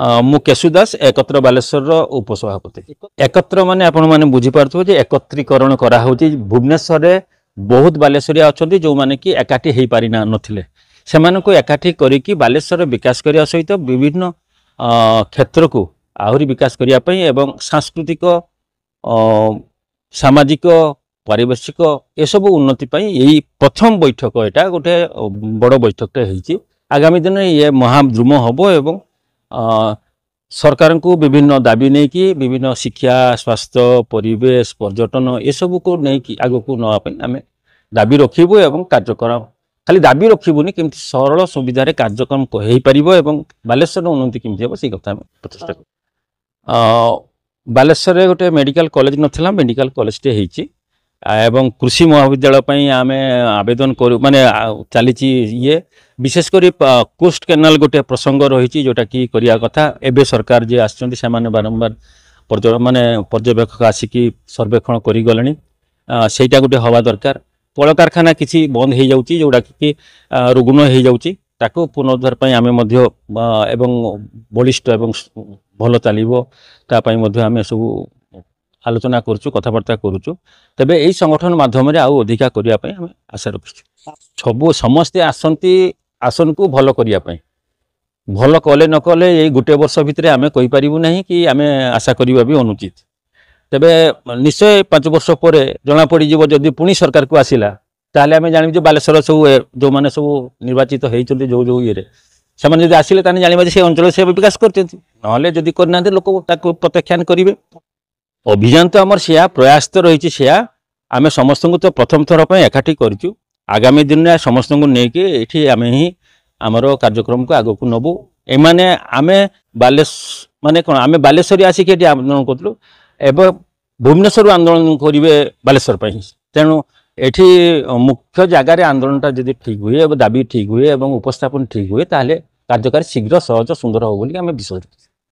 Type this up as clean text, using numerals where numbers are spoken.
मु केशु दास एकत्र बालेश्वर उपसभापति। एकत्र माने आपण माने बुझी पारथो जे एकत्रीकरण करा होती भुवनेश्वर रे बहुत बालेश्वरिया अछंती जो माने कि एकाठी हेई पारि ना नथिले सेमान को एकाठी करिकि बालेश्वर विकास करिया सहित विभिन्न क्षेत्र को आहुरी विकास करिया पई एवं सांस्कृतिक सामाजिक पारिभाषिक ए सब उन्नति पई यही प्रथम बैठक एटा गोटे बड़ बैठकटे हेची। आगामी दिन ये महाद्रुम हबो एवं सरकार को विभिन्न दाबी नहीं कि विभिन्न शिक्षा स्वास्थ्य परिवेश पर्यटन ये सब को नहीं कि आग को नापी आम दाबी रखिबु एवं कार्यक्रम खाली दाबी रखिबुनी केमती सरल सुविधा रे कार्यक्रम हो पारिबो एवं बालेश्वर उन्नति केमती हो सी कथा प्रचेष्टा कर। बालेश्वर रे गोटे मेडिकल कॉलेज नथिला मेडिकल कॉलेज टे हेची एवं कृषि महाविद्यालय पई आमे आवेदन करू माने चली ये विशेषकर कोस्ट कैनाल गोटे प्रसंग रही जोटा कि करिया कथा एबे सरकार जे आछंती से माने बारंबार माने पर्यवेक्षक आसिकी सर्वेक्षण करि गलेनी सेटा गोटे हवा दरकार। कल कारखाना किसी बंद हो जाउची जोटा कि रुग्ण हो जाउची ताको पुनरुद्धार पई आमे मध्य एवं बलिष्ठ एवं भल चलिबो ता पई मध्य आमे सब आलोचना करूँ कथबार्ता करूँ तेबे यही संगठन माध्यम आउ अधिका करिया पई आमे आशा रखिछु। सबु समस्ते आसंती आसन को भल करिया पई भल कले न कले यही गोटे वर्ष भितर आमे कहि परिबु नहीं कि आमे आशा करिबा भी अनुचित। तेबे निश्चय 5 वर्ष पर जना पड़ी जीव जदि पुणी सरकार को आसिला ताले आमे जानिबु जे बालेश्वर सब जो माने सब निर्वाचित हेइचंती जो जो ये से माने जदि आसिले ताने जानिबा जे से अंचल से विकास करचंती नहले जदि करना लोक ताको प्रत्याख्यान करिवे। अभियान तो आमर सिया प्रयास तो रही सिया आम समस्त को तो प्रथम थर पर एकाठी करूँ आगामी दिन में समस्त को लेकिन ये आम ही आमर कार्यक्रम को आगक नबू एमाने आमे माने कौन आम बालेश्वरी आसिक आंदोलन करूँ एवं भुवनेश्वर आंदोलन करेंगे बालेश्वर तेणु एठी मुख्य जगार आंदोलन जब ठीक हुए दाबी ठीक हुए और उपस्थापन ठीक हुए ताले कार्यकारी शीघ्र सहज सुंदर हो बोली आम विश्वास।